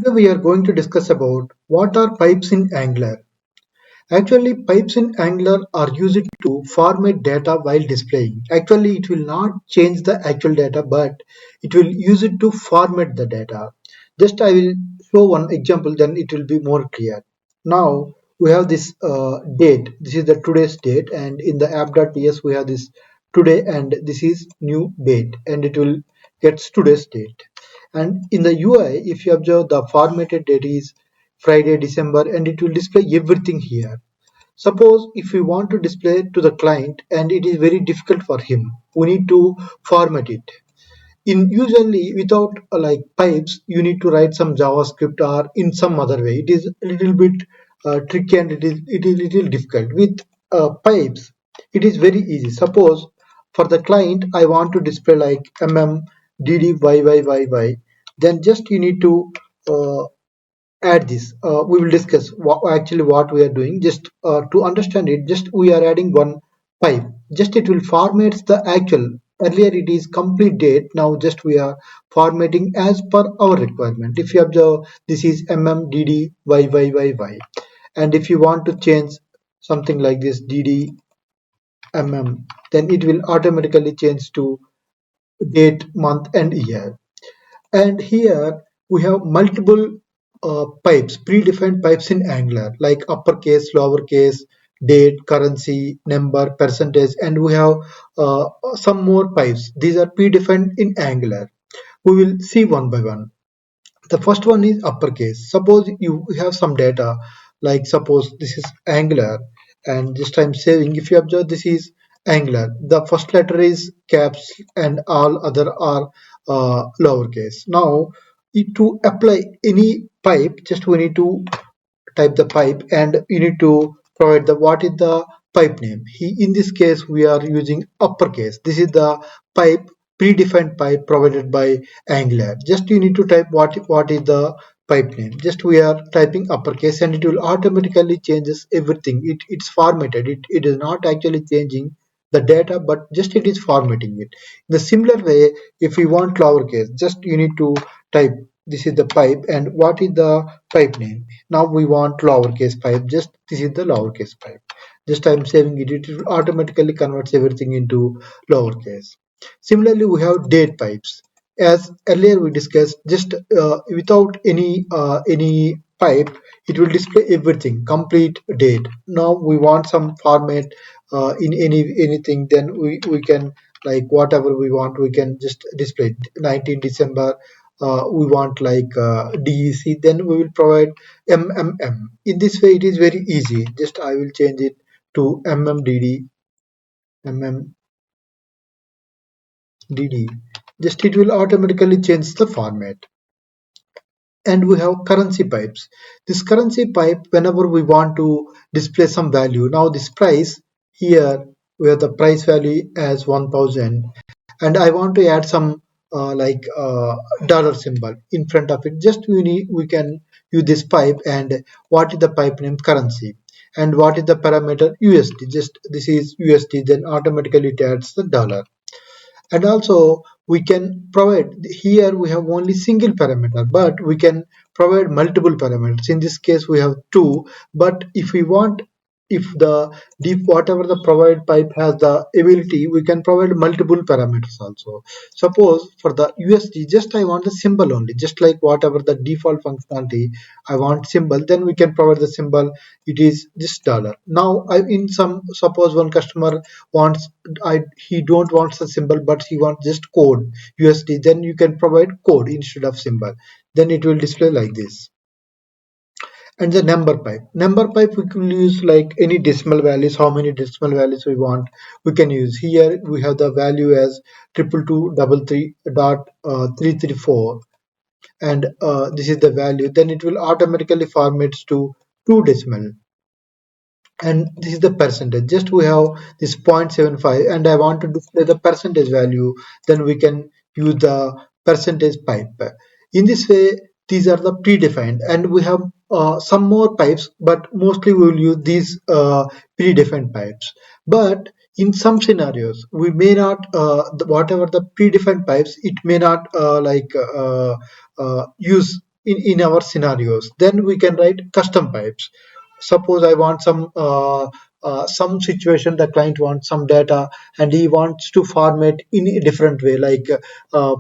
Today we are going to discuss about what are pipes in Angular. Actually, pipes in Angular are used to format data while displaying. Actually, it will not change the actual data, but it will use it to format the data. Just I will show one example, then it will be more clear. Now we have this date. This is the today's date, and in the app.ts we have this today, and this is new date, and it will get today's date. And in the UI, if you observe, the formatted date is Friday, December, and it will display everything here. Suppose if we want to display to the client and it is very difficult for him, we need to format it. In usually without like pipes, you need to write some JavaScript or in some other way. It is a little bit tricky and it is little difficult. With pipes, it is very easy. Suppose for the client, I want to display like DDYYYY. Then just you need to uh, add this. We will discuss actually what we are doing. Just to understand it, just we are adding one pipe. Just it will format the actual. Earlier it is complete date. Now just we are formatting as per our requirement. If you observe, this is MMDDYYYY, and if you want to change something like this DDMM, then it will automatically change to date, month, and year. And here we have multiple pipes, predefined pipes in Angular, like uppercase, lowercase, date, currency, number, percentage, and we have some more pipes. These are predefined in Angular. We will see one by one. The first one is uppercase. Suppose you have some data, like suppose this is Angular, and just I'm saving. If you observe, this is Angular. The first letter is caps, and all other are lowercase. Now, to apply any pipe, just we need to type the pipe, and you need to provide the what is the pipe name. In this case we are using uppercase. This is the pipe, predefined pipe provided by Angular. Just you need to type what is the pipe name. Just we are typing uppercase, and it will automatically changes everything. It's formatted. It is not actually changing the data, but just it is formatting it. In the similar way, if we want lowercase, just you need to type this is the pipe, and what is the pipe name. Now we want lowercase pipe, just this is the lowercase pipe. Just I'm saving it. It automatically converts everything into lowercase. Similarly, we have date pipes. As earlier we discussed, just without any pipe, it will display everything, complete date. Now we want some format in anything, then we can like whatever we want, we can just display 19 December. We want like DEC, then we will provide MMM. In this way, it is very easy. Just I will change it to MMDD, MMDD. Just it will automatically change the format. And we have currency pipes. This currency pipe, whenever we want to display some value, now this price here we have the price value as 1000, and I want to add some dollar symbol in front of it. Just we can use this pipe, and what is the pipe name currency, and what is the parameter USD. Just this is USD, then automatically it adds the dollar. And also we can provide, here we have only single parameter, but we can provide multiple parameters. In this case we have two, but if we want, if the deep whatever the provided pipe has the ability, we can provide multiple parameters also. Suppose for the USD, just I want the symbol only, just like whatever the default functionality I want symbol, then we can provide the symbol. It is this dollar. Now in some, suppose one customer wants, he don't want the symbol, but he wants just code USD, then you can provide code instead of symbol, then it will display like this. And the number pipe we can use like any decimal values, how many decimal values we want, we can use. Here we have the value as 222.334, and this is the value, then it will automatically formats to 2 decimal. And this is the percentage, just we have this 0.75, and I want to display the percentage value, then we can use the percentage pipe. In this way, these are the predefined, and we have some more pipes, but mostly we will use these predefined pipes. But in some scenarios we may not, whatever the predefined pipes, it may not use in our scenarios. Then we can write custom pipes. Suppose I want some situation, the client wants some data and he wants to format in a different way, like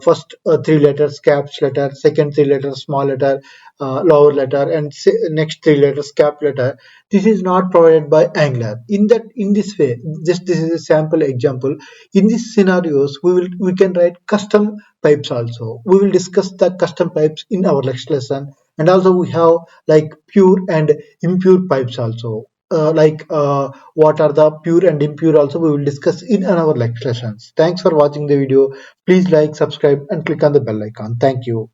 first three letters caps letter, second three letters small letter, lower letter, and next three letters cap letter. This is not provided by Angular. In this way, just this is a sample example. In these scenarios, we can write custom pipes also. We will discuss the custom pipes in our next lesson. And also we have like pure and impure pipes also. What are the pure and impure also we will discuss in our next lessons. Thanks for watching the video. Please like, subscribe and click on the bell icon. Thank you.